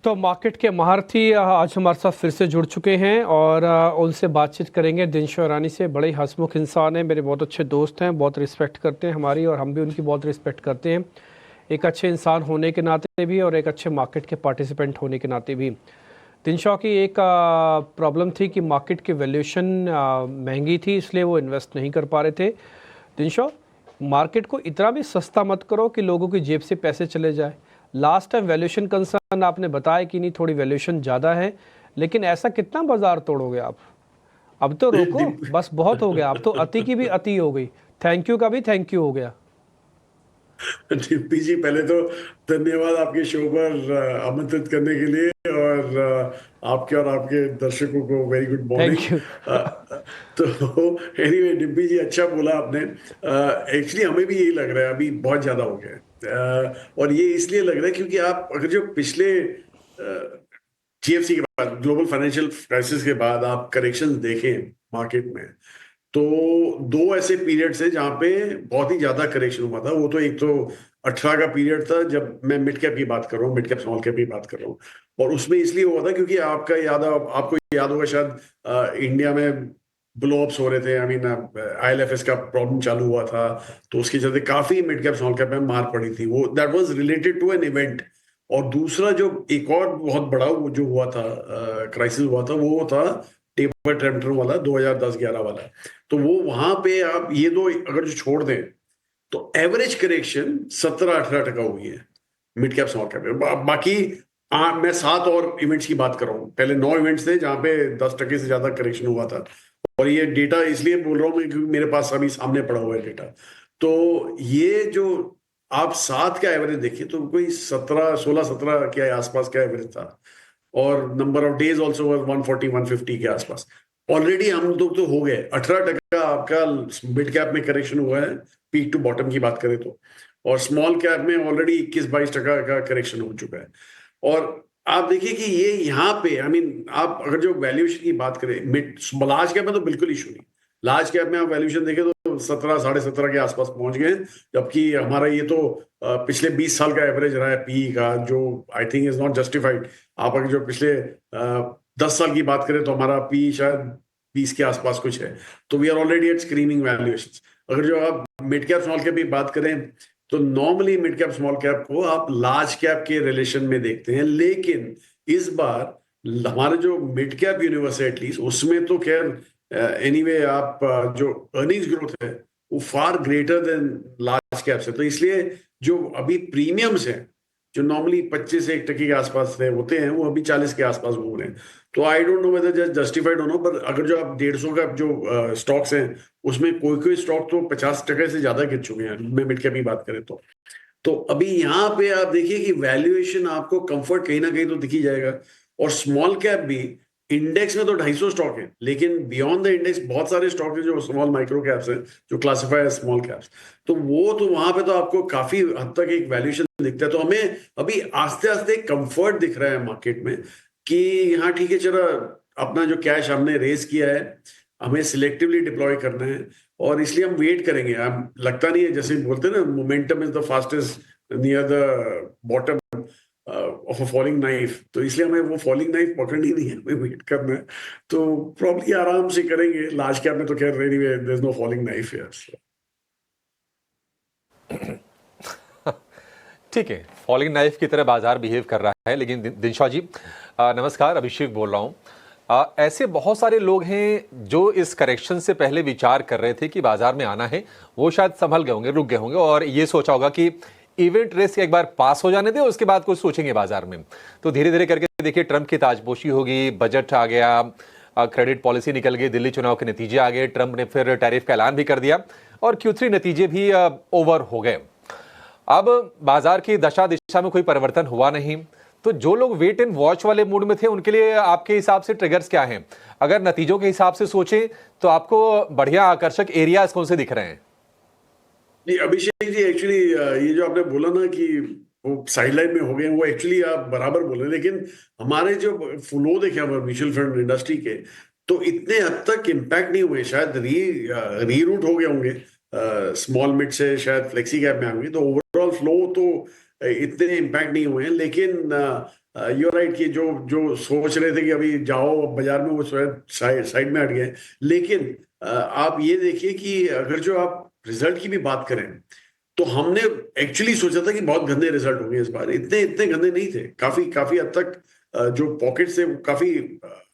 तो मार्केट के महारथी आज हमारे साथ फिर से जुड़ चुके हैं और उनसे बातचीत करेंगे। दिनशो ईरानी से, बड़े ही हंसमुख इंसान हैं, मेरे बहुत अच्छे दोस्त हैं, बहुत रिस्पेक्ट करते हैं हमारी, और हम भी उनकी बहुत रिस्पेक्ट करते हैं, एक अच्छे इंसान होने के नाते भी और एक अच्छे मार्केट के पार्टिसिपेंट होने के नाते भी। दिनशो की एक प्रॉब्लम थी कि मार्केट की वैल्यूएशन महंगी थी, इसलिए वो इन्वेस्ट नहीं कर पा रहे थे। दिनशो, मार्केट को इतना भी सस्ता मत करो कि लोगों की जेब से पैसे चले जाए। लास्ट टाइम वैल्यूएशन कंसर्न आपने बताया कि नहीं, थोड़ी वैल्यूएशन ज़्यादा है, लेकिन ऐसा कितना बाजार तोड़ोगे आप? अब तो रोको, बस बहुत हो गया। अब तो अति की भी अति हो गई, थैंक यू का भी थैंक यू हो गया। डिम्पी जी, पहले तो धन्यवाद आपके शो पर आमंत्रित करने के लिए, और आपके और आपके दर्शकों को very good thank morning. You. तो एनीवे, डिम्पी जी, अच्छा बोला आपने। एक्चुअली हमें भी यही लग रहा है, अभी बहुत ज्यादा हो गया है। और ये इसलिए लग रहा है क्योंकि आप अगर जो पिछले जीएफसी के बाद, ग्लोबल फाइनेंशियल क्राइसिस के बाद आप करेक्शंस देखें मार्केट में, तो दो ऐसे पीरियड्स है जहां पे बहुत ही ज्यादा करेक्शन हुआ था। वो तो एक तो 18 का पीरियड था, जब मैं मिड कैप की बात कर रहा हूँ, मिड कैप स्मॉल कैप की बात कर रहा हूँ। और उसमें इसलिए हुआ था क्योंकि आपको याद होगा शायद, इंडिया में ब्लोअप्स हो रहे थे। आई मीन, आईएलएफएस का प्रॉब्लम चालू हुआ था, तो उसके चलते काफी मिड कैप स्मॉल कैप में मार पड़ी थी। वो that was related to an event. और दूसरा जो एक और बहुत बड़ा वो जो हुआ था, क्राइसिस हुआ था, वो था टेपर टेम्पटर वाला, 2010-11 वाला। तो वो वहां पे आप ये दो अगर जो छोड़ दें, तो एवरेज करेक्शन 17-18% हुई है मिड कैप स्मॉल कैप में। बाकी मैं 7 और इवेंट्स की बात कर रहा हूँ। पहले 9 इवेंट्स थे जहां पे 10% से ज्यादा करेक्शन हुआ था। और ये डेटा इसलिए बोल रहा हूँ मैं क्योंकि मेरे पास अभी सामने पड़ा हुआ है डेटा। तो ये जो आप 7 का एवरेज देखिए, तो कोई 16-17 के आसपास का एवरेज था। और नंबर ऑफ डेज ऑल्सो 140-150 के आसपास। ऑलरेडी हम लोग तो हो गए 18% आपका मिड कैप में करेक्शन हुआ है, पीक टू बॉटम की बात करें तो। और स्मॉल कैप में ऑलरेडी 21-22% का करेक्शन हो चुका है। और आप देखिए कि ये यहाँ पे, आई मीन, आप अगर जो वैल्यूएशन की बात करें, मिड लार्ज कैप में तो बिल्कुल इशू नहीं। लार्ज कैप में आप वैल्यूएशन देखें तो 17-17.5 के आसपास पहुंच गए। जबकि हमारा ये तो पिछले 20 साल का एवरेज रहा है पी का, जो I think is not justified. आप अगर जो पिछले 10 साल की बात करें तो हमारा पी शायद 20 के आसपास कुछ है। तो we are already at screaming valuation. अगर जो आप मिड कैप स्मॉल कैप की बात करें, तो normally mid cap small cap को आप लार्ज कैप के रिलेशन में देखते हैं। लेकिन इस बार हमारे जो मिड कैप यूनिवर्स है एटलीस्ट, उसमें तो खैर एनीवे आप जो अर्निंग्स ग्रोथ है वो far greater than large cap से। तो इसलिए जो अभी प्रीमियम्स हैं, जो नॉर्मली 25 से 1% के आसपास होते हैं, वो अभी 40 के आसपास घूम रहे हैं। तो I don't know whether just justified होना, पर अगर जो आप 150 का जो स्टॉक्स हैं, उसमें कोई कोई स्टॉक तो 50% से ज्यादा गिर चुके हैं, मैं मिड कैप की बात करें तो अभी यहाँ पे आप देखिए कि वैल्यूएशन आपको कंफर्ट कहीं ना कहीं तो दिखी जाएगा। और स्मॉल कैप भी, इंडेक्स में तो 250 स्टॉक है, लेकिन बियॉन्ड द इंडेक्स बहुत सारे स्टॉक हैं जो स्मॉल माइक्रो कैप्स हैं, जो क्लासिफाई है स्मॉल कैप्स। तो वो तो वहां पे तो आपको काफी हद तक एक वैल्यूएशन दिखता है। तो हमें अभी आस्ते आस्ते कंफर्ट दिख रहा है मार्केट में कि हाँ ठीक है, चलो अपना जो कैश हमने रेज किया है, हमें सिलेक्टिवली डिप्लॉय करना है। और इसलिए हम वेट करेंगे। हम लगता नहीं है, जैसे बोलते हैं ना, momentum is the fastest near the bottom of a falling knife. तो इसलिए हमें वो फॉलिंग नाइफ पकड़नी नहीं है, हमें वेट करना है। तो प्रॉब्ली आराम से करेंगे। लार्ज कैप में तो खैर anyway there is no falling knife here. ठीक है, फॉलिंग नाइफ की तरह बाजार बिहेव कर रहा है। लेकिन दिनशो जी, नमस्कार, अभिषेक बोल रहा हूँ। ऐसे बहुत सारे लोग हैं जो इस करेक्शन से पहले विचार कर रहे थे कि बाजार में आना है, वो शायद संभल गए होंगे, रुक गए होंगे और ये सोचा होगा कि इवेंट रेस एक बार पास हो जाने दे, उसके बाद कुछ सोचेंगे बाजार में। तो धीरे धीरे करके देखिए, ट्रंप की ताजपोशी होगी, बजट आ गया, क्रेडिट पॉलिसी निकल गई, दिल्ली चुनाव के नतीजे आ गए, ट्रंप ने फिर टैरिफ का ऐलान भी कर दिया और Q3 नतीजे भी ओवर हो गए। अब बाजार की दशा दिशा में कोई परिवर्तन हुआ नहीं। तो जो लोग वेट एंड वॉच वाले मूड में थे, उनके लिए आपके हिसाब से ट्रिगर्स क्या हैं? अगर नतीजों के हिसाब से सोचें तो आपको बढ़िया आकर्षक एरियाज कौन से दिख रहे हैं? जी अभिषेक जी, एक्चुअली ये जो आपने बोला ना कि वो साइडलाइन में हो गए, वो एक्चुअली आप बराबर बोले। लेकिन हमारे जो फ्लो देखे हमारे म्यूचुअल फंड इंडस्ट्री के, तो इतने हद तक इम्पैक्ट नहीं हुए। शायद री रूट हो गए होंगे स्मॉल मिड से, शायद फ्लेक्सी कैप में आ गए। तो ओवरऑल फ्लो तो इतने इम्पैक्ट नहीं हुए हैं। लेकिन यू राइट कि जो जो सोच रहे थे कि अभी जाओ बाजार में, वो साइड में हट गए। लेकिन आप ये देखिए कि अगर जो आप रिजल्ट की भी बात करें, तो हमने एक्चुअली सोचा था कि बहुत गंदे रिजल्ट होंगे इस बार। इतने इतने गंदे नहीं थे। काफी काफी हद तक जो पॉकेट्स थे वो काफी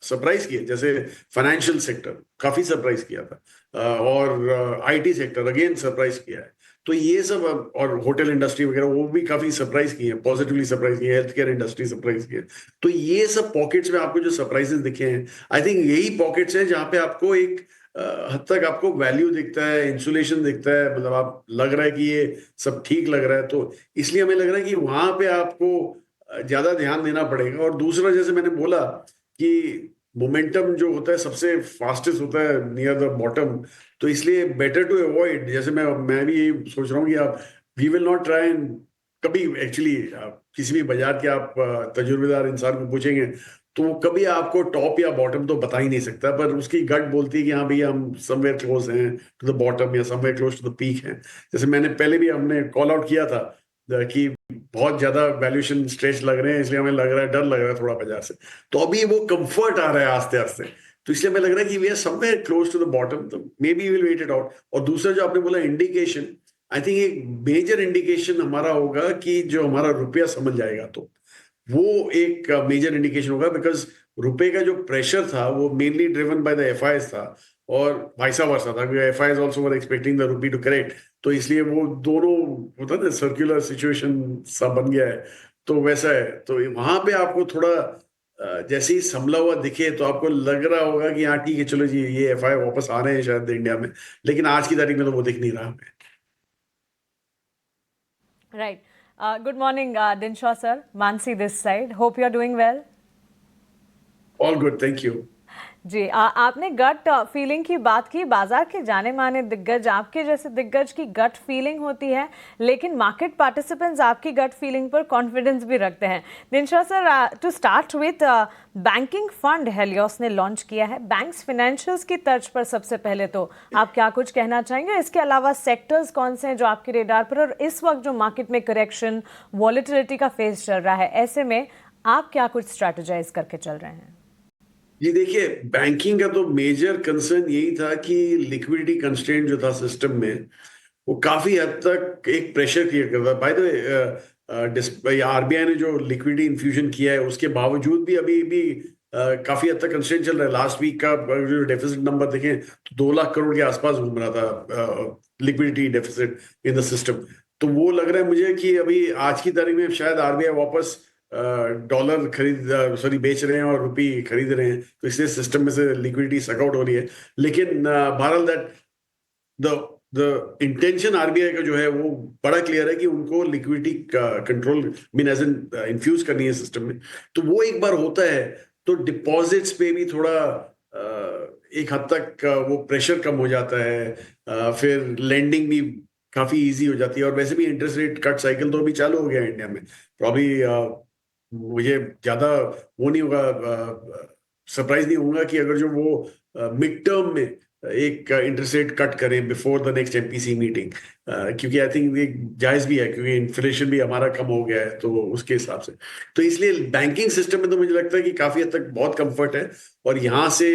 सरप्राइज किए। जैसे फाइनेंशियल सेक्टर काफी सरप्राइज किया था, और आईटी सेक्टर अगेन सरप्राइज किया है। तो ये सब और होटल इंडस्ट्री वगैरह वो भी काफी सरप्राइज किए हैं, पॉजिटिवली सरप्राइज किए, हेल्थ केयर इंडस्ट्री सरप्राइज किए। तो ये सब पॉकेट्स में आपको जो सरप्राइजेस दिखे हैं, आई थिंक यही पॉकेट्स हैं जहां पे आपको एक हद तक आपको वैल्यू दिखता है, इंसुलेशन दिखता है, मतलब आप लग रहा है कि ये सब ठीक लग रहा है। तो इसलिए हमें लग रहा है कि वहां पे आपको ज्यादा ध्यान देना पड़ेगा। और दूसरा, जैसे मैंने बोला कि मोमेंटम जो होता है सबसे फास्टेस्ट होता है नियर द बॉटम। तो इसलिए बेटर टू अवॉइड, जैसे मैं भी यही सोच रहा हूँ कि आप we will not try and कभी एक्चुअली किसी भी बाजार के आप तजुर्बेदार इंसान को पूछेंगे तो वो कभी आपको टॉप या बॉटम तो बता ही नहीं सकता, पर उसकी गट बोलती है कि हाँ भैया हम समवेयर क्लोज हैं टू द बॉटम या somewhere close to the peak हैं। जैसे मैंने पहले भी हमने कॉल आउट किया था कि बहुत ज्यादा वैल्यूएशन स्ट्रेच लग रहे हैं, इसलिए हमें लग रहा है, डर लग रहा है थोड़ा बाजार से। तो अभी वो कंफर्ट आ रहा है आस्ते आस्ते, तो इसलिए हमें लग रहा है कि we are somewhere close to the bottom, तो maybe will wait it out. और दूसरा जो आपने बोला इंडिकेशन, आई थिंक एक मेजर इंडिकेशन हमारा होगा कि जो हमारा रुपया समझ जाएगा, तो वो एक मेजर इंडिकेशन होगा। बिकॉज रुपए का जो प्रेशर था वो mainly driven by the FIs था, और वाइसा वर्सा था, क्योंकि FIs also were expecting the rupee to correct. तो इसलिए वो दोनों होता है ना, सर्कुलर सिचुएशन सा बन गया है। तो वैसा है, तो वहां पे आपको थोड़ा जैसे ही संभला हुआ दिखे तो आपको लग रहा होगा कि हाँ ठीक है, चलो जी ये एफआई वापस आ रहे हैं शायद इंडिया में। लेकिन आज की तारीख में तो वो दिख नहीं रहा हमें। Right. Good morning, Dinshaw sir. Mansi this side. Hope you are doing well. All good, thank you. जी, आपने गट फीलिंग की बात की। बाजार के जाने माने दिग्गज, आपके जैसे दिग्गज की गट फीलिंग होती है, लेकिन मार्केट पार्टिसिपेंट्स आपकी गट फीलिंग पर कॉन्फिडेंस भी रखते हैं। Dinshaw sir, to start with, banking fund Helios ने लॉन्च किया है बैंक्स फाइनेंशियल्स की तर्ज पर। सबसे पहले तो आप क्या कुछ कहना चाहेंगे? इसके अलावा सेक्टर्स कौन से हैं जो आपके रेडार पर, और इस वक्त जो मार्केट में करेक्शन वॉलेटिलिटी का फेज चल रहा है, ऐसे में आप क्या कुछ स्ट्रैटेजाइज करके चल रहे हैं? जी देखिए, बैंकिंग का तो मेजर कंसर्न यही था कि लिक्विडिटी कंस्ट्रेंट जो था सिस्टम में, वो काफी हद तक एक प्रेशर क्रिएट करता है। बाय द वे, आरबीआई ने जो लिक्विडिटी इन्फ्यूजन किया है उसके बावजूद भी अभी भी काफी हद तक कंस्ट्रेंट चल रहा है। लास्ट वीक का जो डेफिसिट नंबर देखें तो 2 लाख करोड़ के आसपास घूम रहा था liquidity deficit in the system. तो वो लग रहा है मुझे कि अभी आज की तारीख में शायद आरबीआई वापस डॉलर बेच रहे हैं और रुपी खरीद रहे हैं, तो इसलिए सिस्टम में से लिक्विडिटी सकआउट हो रही है। लेकिन बहरहाल दैट द इंटेंशन आरबीआई का जो है वो बड़ा क्लियर है कि उनको liquidity control mean as in infuse करनी है सिस्टम में। तो वो एक बार होता है तो डिपॉजिट्स पे भी थोड़ा एक हद तक वो प्रेशर कम हो जाता है, फिर लेंडिंग भी काफी इजी हो जाती है। और वैसे भी इंटरेस्ट रेट कट साइकिल तो अभी चालू हो गया है इंडिया में। प्रॉब्ली मुझे ज्यादा वो नहीं होगा, सरप्राइज नहीं होगा कि अगर जो वो मिड टर्म में एक इंटरेस्ट रेट कट करें before the next MPC meeting, क्योंकि आई थिंक ये जायज भी है, क्योंकि इन्फ्लेशन भी हमारा कम हो गया है तो उसके हिसाब से। तो इसलिए बैंकिंग सिस्टम में तो मुझे लगता है कि काफी हद तक बहुत कंफर्ट है। और यहाँ से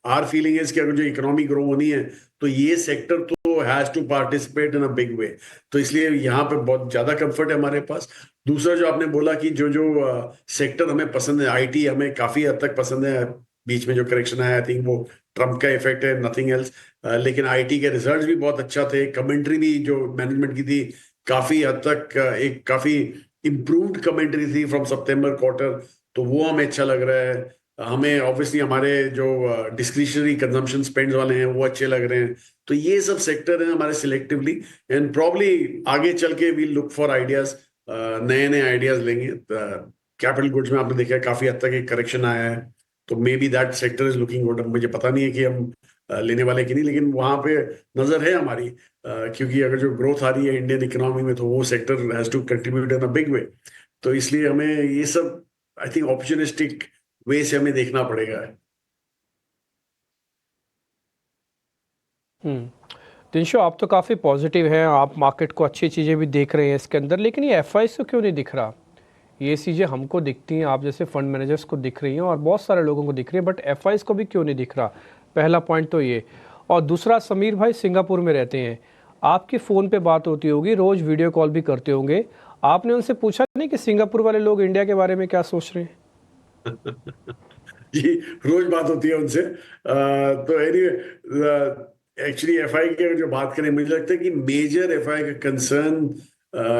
आर फीलिंग है कि अगर जो इकोनॉमी ग्रो होनी है तो ये सेक्टर तो has to participate in a big way. तो इसलिए यहाँ पे बहुत ज्यादा कंफर्ट है हमारे पास। दूसरा जो आपने बोला कि जो जो सेक्टर हमें पसंद है, आईटी हमें काफी हद तक पसंद है। बीच में जो करेक्शन आया, आई थिंक वो ट्रम्प का इफेक्ट है, नथिंग एल्स। लेकिन आईटी के रिजल्ट्स भी बहुत अच्छा थे। कमेंट्री भी जो मैनेजमेंट की थी काफी हद तक एक काफी इम्प्रूव्ड कमेंट्री थी फ्रॉम सितंबर क्वार्टर, तो वो हमें अच्छा लग रहा है। हमें ऑब्वियसली हमारे जो डिस्क्रिशनरी कंजम्पशन स्पेंड्स वाले हैं वो अच्छे लग रहे हैं। तो ये सब सेक्टर हैं हमारे सिलेक्टिवली, एंड प्रॉब्ली आगे चल के वी लुक फॉर आइडियाज, नए नए आइडियाज लेंगे। कैपिटल गुड्स में आपने देखा काफी हद तक एक करेक्शन आया है, तो may be that sector is looking good. मुझे पता नहीं है कि हम लेने वाले कि नहीं, लेकिन वहां पे नजर है हमारी, क्योंकि अगर जो ग्रोथ आ रही है इंडियन इकोनॉमी में तो वो sector has to contribute in a big way. तो इसलिए हमें ये सब आई थिंक ऑपर्चुनिस्टिक वे से हमें देखना पड़ेगा। दिनशो, आप तो काफ़ी पॉजिटिव हैं, आप मार्केट को अच्छी चीज़ें भी देख रहे हैं इसके अंदर, लेकिन ये एफआईएस क्यों नहीं दिख रहा? ये चीज़ें हमको दिखती हैं, आप जैसे फंड मैनेजर्स को दिख रही हैं और बहुत सारे लोगों को दिख रही है, बट एफआईज को भी क्यों नहीं दिख रहा? पहला पॉइंट तो ये। और दूसरा, समीर भाई सिंगापुर में रहते हैं, आपकी फ़ोन पे बात होती होगी, रोज़ वीडियो कॉल भी करते होंगे, आपने उनसे पूछा नहीं कि सिंगापुर वाले लोग इंडिया के बारे में क्या सोच रहे हैं? जी, रोज बात होती है उनसे। तो एनीवे, एक्चुअली एफआई की अगर जो बात करें, मुझे लगता है कि मेजर एफआई का कंसर्न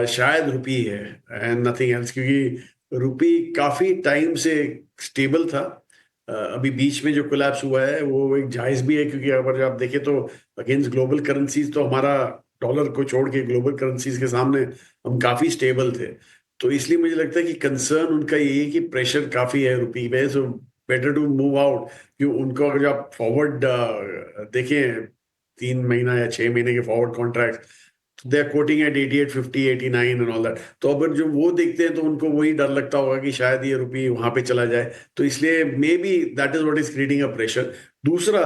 शायद रुपी है एंड नथिंग एल्स, क्योंकि रुपी काफी टाइम से स्टेबल था। अभी बीच में जो कोलैप्स हुआ है वो एक जायज भी है, क्योंकि अगर आप देखें तो अगेंस्ट ग्लोबल करेंसीज तो हमारा डॉलर को छोड़ के ग्लोबल करेंसीज के सामने हम काफी स्टेबल थे। तो इसलिए मुझे लगता है कि कंसर्न उनका यही है कि प्रेशर काफी है रुपी पे, so better to move out. क्यों उनको अगर आप फॉरवर्ड देखें 3 महीना या 6 महीने के forward contract, they are quoting at 88, 50, 89 and all that. तो अगर जो वो देखते हैं तो उनको वही डर लगता होगा कि शायद ये रुपी वहां पे चला जाए, तो इसलिए may be that is what is creating a pressure. दूसरा,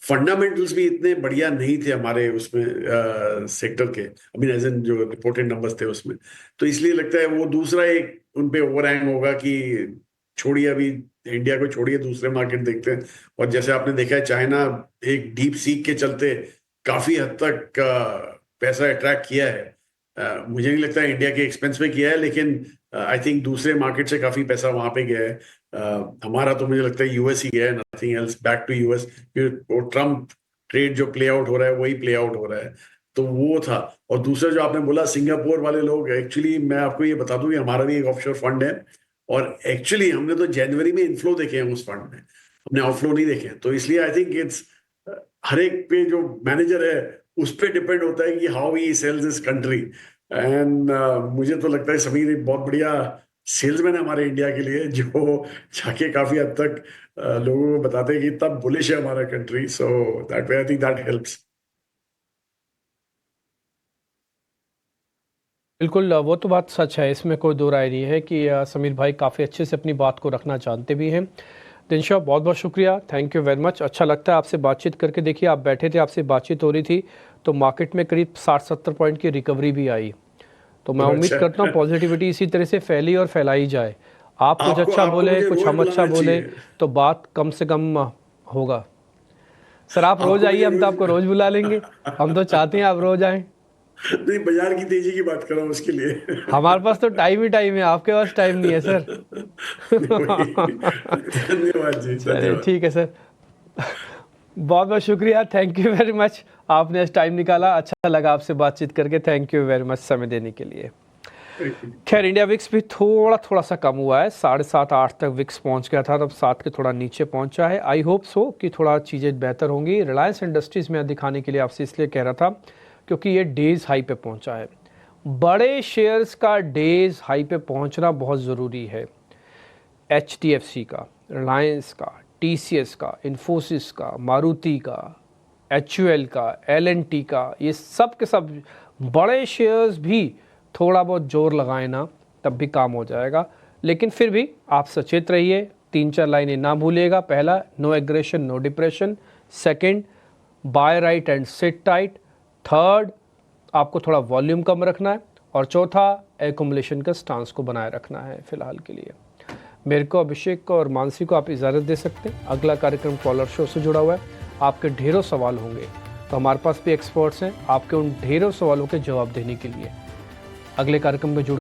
फंडामेंटल्स भी इतने बढ़िया नहीं थे हमारे उसमें सेक्टर के, आई मीन एज इन जो रिपोर्टेड नंबर्स थे उसमें। तो इसलिए लगता है वो दूसरा एक उन पे ओवरहैंग होगा कि छोड़िए अभी इंडिया को, छोड़िए दूसरे मार्केट देखते हैं। और जैसे आपने देखा है, चाइना एक डीप सीक के चलते काफी हद तक पैसा अट्रैक्ट किया है। मुझे नहीं लगता इंडिया के एक्सपेंस में किया है, लेकिन आई थिंक दूसरे मार्केट से काफी पैसा वहां पे गया है। हमारा तो मुझे लगता है यूएस ही गया है, nothing else, back to US. वो ट्रम्प ट्रेड जो प्ले आउट हो रहा है वही प्ले आउट हो रहा है, तो वो था। और दूसरा जो आपने बोला सिंगापुर वाले लोग, एक्चुअली मैं आपको ये बता दूं कि हमारा भी एक ऑफशोर फंड है, और एक्चुअली हमने तो जनवरी में इनफ्लो देखे हैं उस फंड में, हमने आउटफ्लो नहीं देखे हैं। तो इसलिए आई थिंक इट्स हर एक पे जो मैनेजर है उस पे डिपेंड होता है कि how he sells this country. And मुझे तो लगता है समीर एक बहुत बढ़िया सेल्समैन है हमारे इंडिया के लिए, जो जाके काफी हद तक लोगों को बताते हैं कि इतना बुलिश है हमारा country. So that way I think that helps. बिल्कुल, वो तो बात सच है, इसमें कोई दो राय नहीं है कि समीर भाई काफ़ी अच्छे से अपनी बात को रखना जानते भी हैं। दिनशा, बहुत बहुत शुक्रिया, थैंक यू वेरी मच। अच्छा लगता है आपसे बातचीत करके। देखिए, आप बैठे थे, आपसे बातचीत हो रही थी, तो मार्केट में करीब 60-70 पॉइंट की रिकवरी भी आई। तो मैं उम्मीद करता हूँ पॉजिटिविटी इसी तरह से फैली और फैलाई जाए। आप कुछ अच्छा बोले, कुछ हम अच्छा बोले, तो बात कम से कम होगा। सर, आप रोज़ आइए, हम तो आपको रोज़ बुला लेंगे, हम तो चाहते हैं आप रोज़ आएँ। नहीं, बाजार की तेजी की बात कर रहा हूँ उसके लिए। हमारे पास तो टाइम ही टाइम है, आपके पास टाइम नहीं है सर। धन्यवाद जी, चलिए धन्यवाद। ठीक है सर, बहुत बहुत शुक्रिया, थैंक यू वेरी मच। आपने आज टाइम निकाला, अच्छा लगा आपसे बातचीत करके, थैंक यू वेरी मच समय देने के लिए। खैर, इंडिया विक्स भी थोड़ा सा कम हुआ है, 7.5-8 तक विक्स पहुंच गया था, तब 7 के थोड़ा नीचे पहुंचा है। आई होप सो कि थोड़ा चीज़ें बेहतर होंगी। रिलायंस इंडस्ट्रीज़ में दिखाने के लिए आपसे इसलिए कह रहा था क्योंकि ये डेज हाई पे पहुंचा है। बड़े शेयर्स का डेज हाई पे पहुंचना बहुत ज़रूरी है। HDFC का, रिलायंस का, TCS का, इन्फोसिस का, मारुति का, HUL का, L&T का, ये सब के सब बड़े शेयर्स भी थोड़ा बहुत जोर लगाए ना, तब भी काम हो जाएगा। लेकिन फिर भी आप सचेत रहिए, 3-4 लाइनें ना भूलिएगा। पहला, no aggression no depression. Second, buy right and sit tight. Third, आपको थोड़ा वॉल्यूम कम रखना है। और चौथा, एकुमुलेशन का स्टांस को बनाए रखना है फिलहाल के लिए। मेरे को, अभिषेक को और मानसी को आप इजाज़त दे सकते हैं। अगला कार्यक्रम कॉलर शो से जुड़ा हुआ है, आपके ढेरों सवाल होंगे, तो हमारे पास भी एक्सपर्ट्स हैं आपके उन ढेरों सवालों के जवाब देने के लिए। अगले कार्यक्रम में जुड़